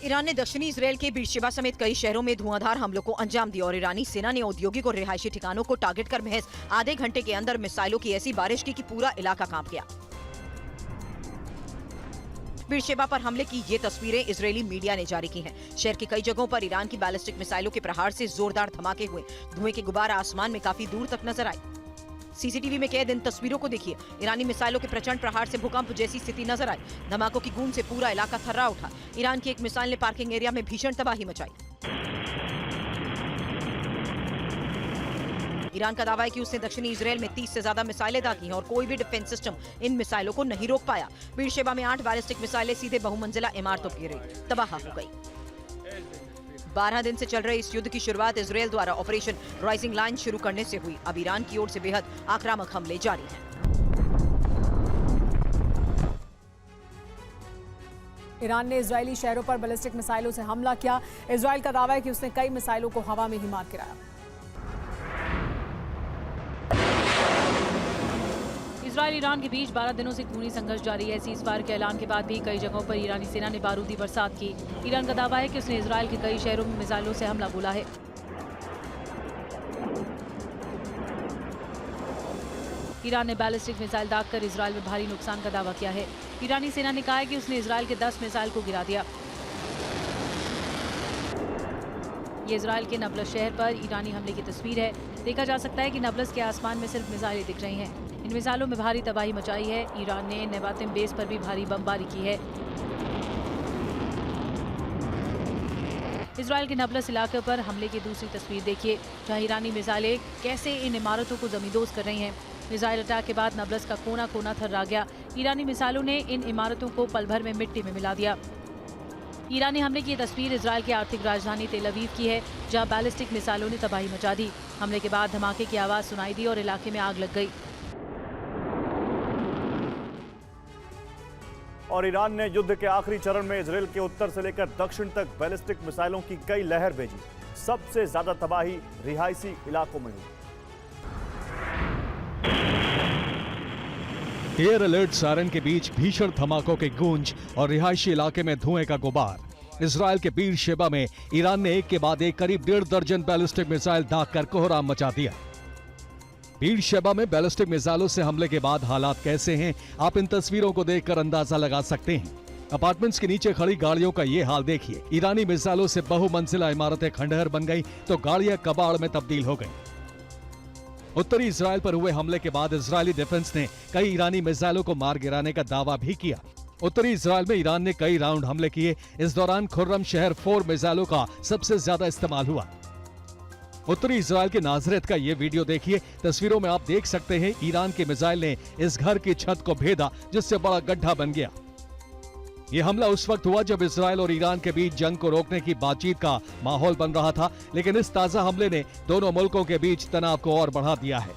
ईरान ने दक्षिणी इजरायल के बीरशेबा समेत कई शहरों में धुआंधार हमलों को अंजाम दिया और ईरानी सेना ने औद्योगिक और रिहायशी ठिकानों को टारगेट कर महज आधे घंटे के अंदर मिसाइलों की ऐसी बारिश की कि पूरा इलाका कांप गया। बीरशेबा पर हमले की ये तस्वीरें इजरायली मीडिया ने जारी की हैं। शहर की कई जगहों पर ईरान की बैलिस्टिक मिसाइलों के प्रहार से जोरदार धमाके हुए। धुएं के गुब्बार आसमान में काफी दूर तक नजर आए। CCTV में कैद इन तस्वीरों को देखिए। ईरानी मिसाइलों के प्रचंड प्रहार से भूकंप जैसी स्थिति नजर आई। धमाकों की गूंज से पूरा इलाका थर्रा उठा। ईरान की एक मिसाइल ने पार्किंग एरिया में भीषण तबाही मचाई। ईरान का दावा है कि उसने दक्षिणी इजरायल में 30 से ज्यादा मिसाइलें दागी हैं और कोई भी डिफेंस सिस्टम इन मिसाइलों को नहीं रोक पाया। बीरशेबा में 8 बैलिस्टिक मिसाइलें सीधे बहुमंजिला इमारतों पर गिरी, तबाह हो गई। 12 दिन से चल रहे इस युद्ध की शुरुआत इजरायल द्वारा ऑपरेशन राइजिंग लाइन शुरू करने से हुई। अब ईरान की ओर से बेहद आक्रामक हमले जारी हैं। ईरान ने इजरायली शहरों पर बैलिस्टिक मिसाइलों से हमला किया। इजरायल का दावा है कि उसने कई मिसाइलों को हवा में ही मार गिराया। इजरायल ईरान के बीच 12 दिनों से खूनी संघर्ष जारी है। सीज फायर के ऐलान के बाद भी कई जगहों पर ईरानी सेना ने बारूदी बरसात की। ईरान का दावा है कि उसने इजरायल के कई शहरों में मिसाइलों से हमला बोला है। ईरान ने बैलिस्टिक मिसाइल दागकर इजरायल में भारी नुकसान का दावा किया है। ईरानी सेना ने कहा है कि उसने इजरायल के 10 मिसाइल को गिरा दिया। ये इजरायल के नबलस शहर पर ईरानी हमले की तस्वीर है। देखा जा सकता है कि नबलस के आसमान में सिर्फ मिसाइलें दिख रही हैं। इन मिसाइलों में भारी तबाही मचाई है। ईरान ने नेवातिम बेस पर भी भारी बमबारी की है। इजरायल के नबलस इलाके पर हमले की दूसरी तस्वीर देखिए, जहां ईरानी मिसाइलें कैसे इन इमारतों को जमींदोज कर रही हैं। मिसाइल अटैक के बाद नबलस का कोना कोना थर्रा गया। ईरानी मिसाइलों ने इन इमारतों को पल भर में मिट्टी में मिला दिया। ईरानी हमले की तस्वीर इजरायल की आर्थिक राजधानी तेल अवीव की है, जहां बैलिस्टिक मिसाइलों ने तबाही मचा दी। हमले के बाद धमाके की आवाज सुनाई दी और इलाके में आग लग गई। और ईरान ने युद्ध के आखिरी चरण में इजरायल के उत्तर से लेकर दक्षिण तक बैलिस्टिक मिसाइलों की कई लहर भेजी। सबसे ज्यादा तबाही रिहायशी इलाकों में हुई। एयर अलर्ट सायरन के बीच भीषण धमाकों के गूंज और रिहायशी इलाके में धुएं का गुबार। इजरायल के बीर शेबा में ईरान ने एक के बाद एक करीब 1.5 दर्जन बैलिस्टिक मिसाइल दागकर कोहराम मचा दिया। बीर शेबा में बैलिस्टिक मिसाइलों से हमले के बाद हालात कैसे हैं, आप इन तस्वीरों को देखकर अंदाजा लगा सकते हैं। अपार्टमेंट्स के नीचे खड़ी गाड़ियों का ये हाल देखिए। ईरानी मिसाइलों से बहुमंजिला इमारतें खंडहर बन गई तो गाड़ियां कबाड़ में तब्दील हो गई। उत्तरी इजरायल पर हुए हमले के बाद इजरायली डिफेंस ने कई ईरानी मिसाइलों को मार गिराने का दावा भी किया। उत्तरी इजरायल में ईरान ने कई राउंड हमले किए। इस दौरान खुर्रम शहर 4 मिसाइलों का सबसे ज्यादा इस्तेमाल हुआ। उत्तरी इजरायल के नाजरेत का ये वीडियो देखिए। तस्वीरों में आप देख सकते हैं ईरान के मिसाइल ने इस घर की छत को भेदा, जिससे बड़ा गड्ढा बन गया। ये हमला उस वक्त हुआ जब इजरायल और ईरान के बीच जंग को रोकने की बातचीत का माहौल बन रहा था, लेकिन इस ताजा हमले ने दोनों मुल्कों के बीच तनाव को और बढ़ा दिया है।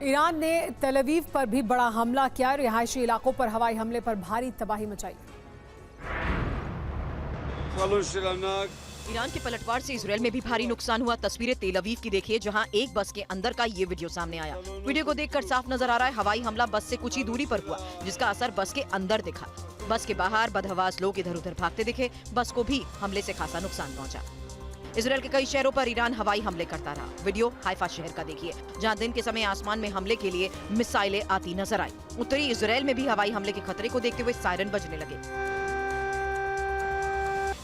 ईरान ने तेल अवीव पर भी बड़ा हमला किया। रिहायशी इलाकों पर हवाई हमले पर भारी तबाही मचाई। ईरान के पलटवार से इजरायल में भी भारी नुकसान हुआ। तस्वीरें तेल अवीव की देखिए, जहां एक बस के अंदर का ये वीडियो सामने आया। वीडियो को देखकर साफ नजर आ रहा है हवाई हमला बस से कुछ ही दूरी पर हुआ, जिसका असर बस के अंदर दिखा। बस के बाहर बदहवास लोग इधर उधर भागते दिखे। बस को भी हमले से खासा नुकसान पहुंचा। इजरायल के कई शहरों पर ईरान हवाई हमले करता रहा। वीडियो हाइफा शहर का देखिए, जहां दिन के समय आसमान में हमले के लिए मिसाइलें आती नजर आई। उत्तरी इजरायल में भी हवाई हमले के खतरे को देखते हुए सायरन बजने लगे।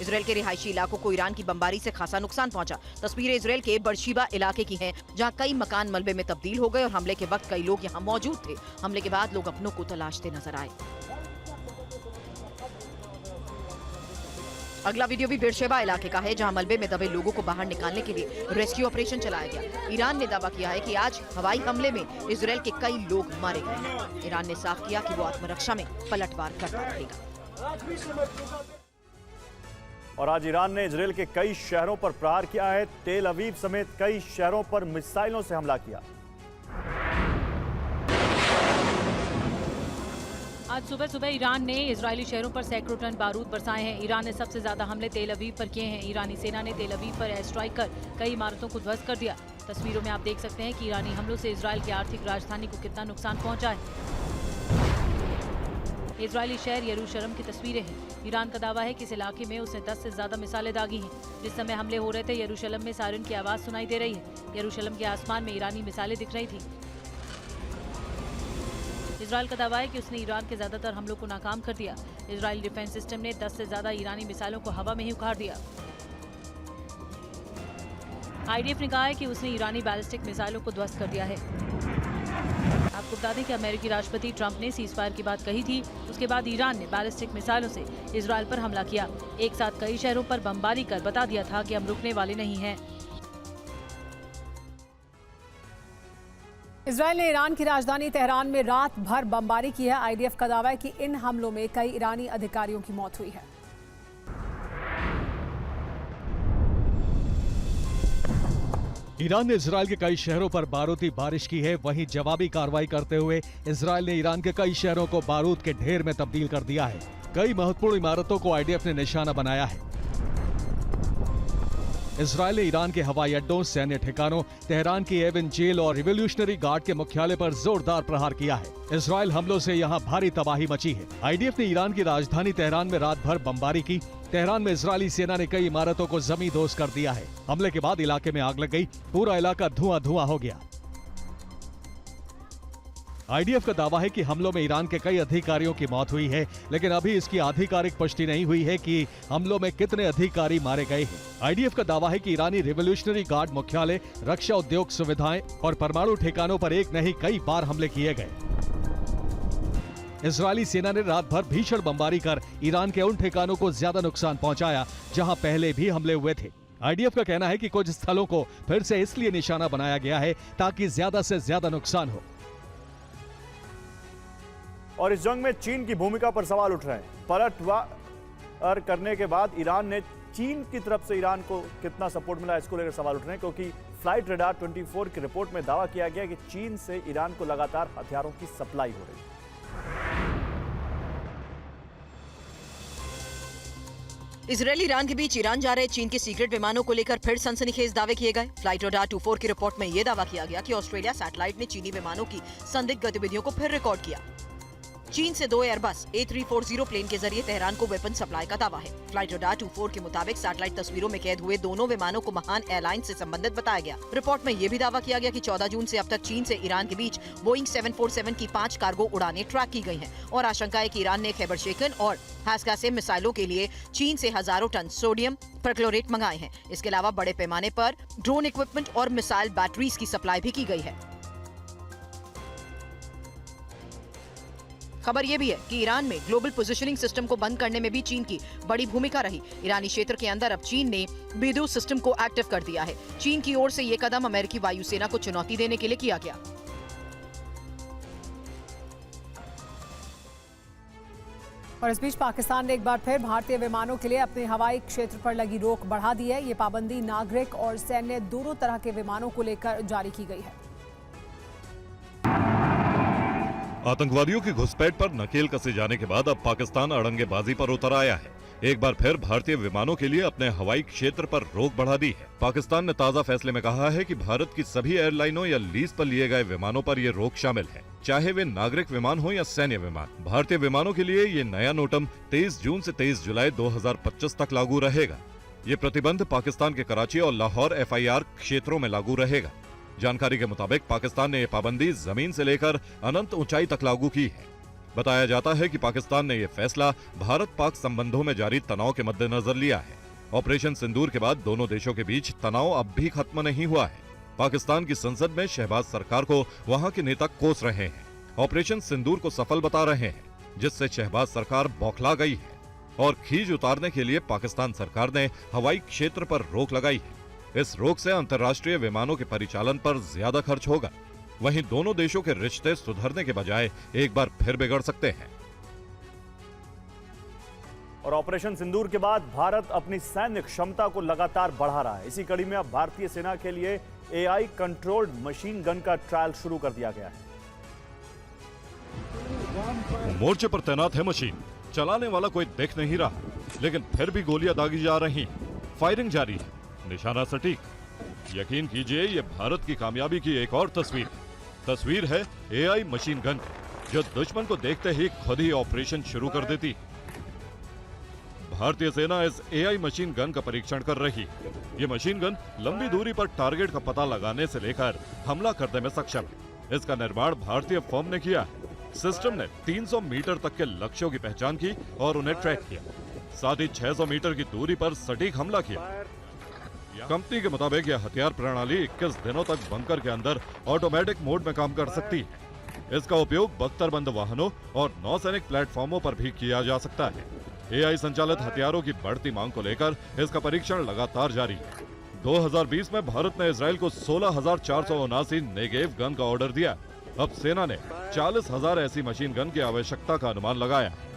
इजरायल के रिहायशी इलाकों को ईरान की बमबारी से खासा नुकसान पहुंचा। तस्वीरें इजरायल के बर्शीबा इलाके की हैं, जहां कई मकान मलबे में तब्दील हो गए और हमले के वक्त कई लोग यहां मौजूद थे। हमले के बाद लोग अपनों को तलाशते नजर आए। अगला वीडियो भी बेरशेबा इलाके का है, जहां मलबे में दबे लोगों को बाहर निकालने के लिए रेस्क्यू ऑपरेशन चलाया गया। ईरान ने दावा किया है कि आज हवाई हमले में इजरायल के कई लोग मारे गए हैं। ईरान ने साफ किया कि वो आत्मरक्षा में पलटवार करता रहेगा। और आज ईरान ने इजरायल के कई शहरों पर प्रहार किया है। तेल अवीव समेत कई शहरों पर मिसाइलों से हमला किया। आज सुबह सुबह ईरान ने इजरायली शहरों पर सैकड़ों टन बारूद बरसाए हैं। ईरान ने सबसे ज्यादा हमले तेल अवीव पर किए हैं। ईरानी सेना ने तेल अवीव पर एयर स्ट्राइक कर कई इमारतों को ध्वस्त कर दिया। तस्वीरों में आप देख सकते हैं कि ईरानी हमलों से इजरायल की आर्थिक राजधानी को कितना नुकसान पहुंचा है। इजरायली शहर यरूशलेम की तस्वीरें हैं। ईरान का दावा है कि इस इलाके में उसने 10 से ज्यादा मिसाइलें दागी हैं। जिस समय हमले हो रहे थे, यरूशलेम में सायरन की आवाज सुनाई दे रही है। यरूशलेम के आसमान में ईरानी मिसाइलें दिख रही थी। इजरायल का दावा है कि उसने ईरान के ज्यादातर हमलों को नाकाम कर दिया। इजरायली डिफेंस सिस्टम ने 10 से ज्यादा ईरानी मिसाइलों को हवा में ही उखाड़ दिया। आईडीएफ ने कहा है कि उसने ईरानी बैलिस्टिक मिसाइलों को ध्वस्त कर दिया है। आपको बता दें कि अमेरिकी राष्ट्रपति ट्रंप ने सीज फायर की बात कही थी। उसके बाद ईरान ने बैलिस्टिक मिसाइलों से इजरायल पर हमला किया। एक साथ कई शहरों पर बमबारी कर बता दिया था कि हम रुकने वाले नहीं हैं। इजरायल ने ईरान की राजधानी तेहरान में रात भर बमबारी की है। आईडीएफ का दावा है कि इन हमलों में कई ईरानी अधिकारियों की मौत हुई है। ईरान ने इजरायल के कई शहरों पर बारूदी बारिश की है। वहीं जवाबी कार्रवाई करते हुए इजरायल ने ईरान के कई शहरों को बारूद के ढेर में तब्दील कर दिया है। कई महत्वपूर्ण इमारतों को आईडीएफ ने निशाना बनाया है। इजरायल ने ईरान के हवाई अड्डों, सैन्य ठिकानों, तेहरान की एवन जेल और रिवोल्यूशनरी गार्ड के मुख्यालय पर जोरदार प्रहार किया है। इजरायल हमलों से यहां भारी तबाही मची है। आईडीएफ ने ईरान की राजधानी तेहरान में रात भर बमबारी की। तेहरान में इजरायली सेना ने कई इमारतों को जमींदोज कर दिया है। हमले के बाद इलाके में आग लग गई। पूरा इलाका धुआं हो गया। आईडीएफ का दावा है कि हमलों में ईरान के कई अधिकारियों की मौत हुई है, लेकिन अभी इसकी आधिकारिक पुष्टि नहीं हुई है कि हमलों में कितने अधिकारी मारे गए हैं। आईडीएफ का दावा है कि ईरानी रिवोल्यूशनरी गार्ड मुख्यालय, रक्षा उद्योग सुविधाएं और परमाणु ठिकानों पर एक नहीं कई बार हमले किए गए। इजरायली सेना ने रात भर भीषण बमबारी कर ईरान के उन ठिकानों को ज्यादा नुकसान पहुंचाया जहां पहले भी हमले हुए थे। आईडीएफ का कहना है कि कुछ स्थलों को फिर से इसलिए निशाना बनाया गया है ताकि ज्यादा से ज्यादा नुकसान हो। और इस जंग में चीन की भूमिका पर सवाल उठ रहे हैं। पलटवार करने के बाद ईरान ने चीन की तरफ से ईरान को कितना सपोर्ट मिला, इसको लेकर सवाल उठ रहे हैं, क्योंकि फ्लाइट रडार 24 की रिपोर्ट में दावा किया गया कि चीन से ईरान को लगातार हथियारों की सप्लाई हो रही है। इजरायल ईरान के बीच ईरान जा रहे चीन के सीक्रेट विमानों को लेकर फिर सनसनीखेज दावे किए गए। फ्लाइट रडार 24 की रिपोर्ट में यह दावा किया गया कि ऑस्ट्रेलिया सैटेलाइट ने चीनी विमानों की संदिग्ध गतिविधियों को फिर रिकॉर्ड किया। चीन से 2 एयरबस A340 प्लेन के जरिए तेहरान को वेपन सप्लाई का दावा है। फ्लाइट रडार 24 के मुताबिक सैटेलाइट तस्वीरों में कैद हुए दोनों विमानों को महान एयरलाइंस से संबंधित बताया गया। रिपोर्ट में यह भी दावा किया गया कि 14 जून से अब तक चीन से ईरान के बीच बोइंग 747 की 5 कार्गो उड़ानें ट्रैक की गई हैं और आशंका है कि ईरान ने खैबर शेखन और हासकासे मिसाइलों के लिए चीन से हजारों टन सोडियम परक्लोरेट मंगाए हैं। इसके अलावा बड़े पैमाने पर ड्रोन इक्विपमेंट और मिसाइल बैटरीज की सप्लाई भी की गई है। खबर यह भी है कि ईरान में ग्लोबल पोजिशनिंग सिस्टम को बंद करने में भी चीन की बड़ी भूमिका रही। ईरानी क्षेत्र के अंदर अब चीन ने बेदू सिस्टम को एक्टिव कर दिया है। चीन की ओर से यह कदम अमेरिकी वायुसेना को चुनौती देने के लिए किया गया। और इस बीच पाकिस्तान ने एक बार फिर भारतीय विमानों के लिए अपने हवाई क्षेत्र पर लगी रोक बढ़ा दी है। ये पाबंदी नागरिक और सैन्य दोनों तरह के विमानों को लेकर जारी की गई है। आतंकवादियों की घुसपैठ पर नकेल कसे जाने के बाद अब पाकिस्तान अड़ंगेबाजी पर उतर आया है। एक बार फिर भारतीय विमानों के लिए अपने हवाई क्षेत्र पर रोक बढ़ा दी है। पाकिस्तान ने ताजा फैसले में कहा है कि भारत की सभी एयरलाइनों या लीज पर लिए गए विमानों पर ये रोक शामिल है, चाहे वे नागरिक विमान हो या सैन्य विमान। भारतीय विमानों के लिए ये नया नोटम 23 जून से 23 जुलाई 2025 तक लागू रहेगा। ये प्रतिबंध पाकिस्तान के कराची और लाहौर FIR क्षेत्रों में लागू रहेगा। जानकारी के मुताबिक पाकिस्तान ने यह पाबंदी जमीन से लेकर अनंत ऊंचाई तक लागू की है। बताया जाता है कि पाकिस्तान ने यह फैसला भारत पाक संबंधों में जारी तनाव के मद्देनजर लिया है। ऑपरेशन सिंदूर के बाद दोनों देशों के बीच तनाव अब भी खत्म नहीं हुआ है। पाकिस्तान की संसद में शहबाज सरकार को वहां के नेता कोस रहे हैं, ऑपरेशन सिंदूर को सफल बता रहे हैं, जिससे शहबाज सरकार बौखला गई है और खीज उतारने के लिए पाकिस्तान सरकार ने हवाई क्षेत्र पर रोक लगाई है। इस रोक से अंतर्राष्ट्रीय विमानों के परिचालन पर ज्यादा खर्च होगा। वहीं दोनों देशों के रिश्ते सुधरने के बजाय एक बार फिर बिगड़ सकते हैं। और ऑपरेशन सिंदूर के बाद भारत अपनी सैन्य क्षमता को लगातार बढ़ा रहा है। इसी कड़ी में अब भारतीय सेना के लिए AI कंट्रोल्ड मशीन गन का ट्रायल शुरू कर दिया गया है। मोर्चे पर तैनात है मशीन, चलाने वाला कोई देख नहीं रहा, लेकिन फिर भी गोलियां दागी जा रही, फायरिंग जारी है, निशाना सटीक। यकीन कीजिए, ये भारत की कामयाबी की एक और तस्वीर है AI मशीन गन, जो दुश्मन को देखते ही खुद ही ऑपरेशन शुरू कर देती। भारतीय सेना इस AI मशीन गन का परीक्षण कर रही है। ये मशीन गन लंबी दूरी पर टारगेट का पता लगाने से लेकर हमला करने में सक्षम है। इसका निर्माण भारतीय फर्म ने किया है। सिस्टम ने 300 मीटर तक के लक्ष्यों की पहचान की और उन्हें ट्रैक किया, साथ ही 600 मीटर की दूरी पर सटीक हमला किया। कंपनी के मुताबिक यह हथियार प्रणाली 21 दिनों तक बंकर के अंदर ऑटोमेटिक मोड में काम कर सकती है। इसका उपयोग बख्तरबंद वाहनों और नौसैनिक प्लेटफॉर्मों पर भी किया जा सकता है। AI संचालित हथियारों की बढ़ती मांग को लेकर इसका परीक्षण लगातार जारी है। 2020 में भारत ने इजराइल को 16,479 नेगेव गन का ऑर्डर दिया। अब सेना ने 40,000 ऐसी मशीन गन की आवश्यकता का अनुमान लगाया है।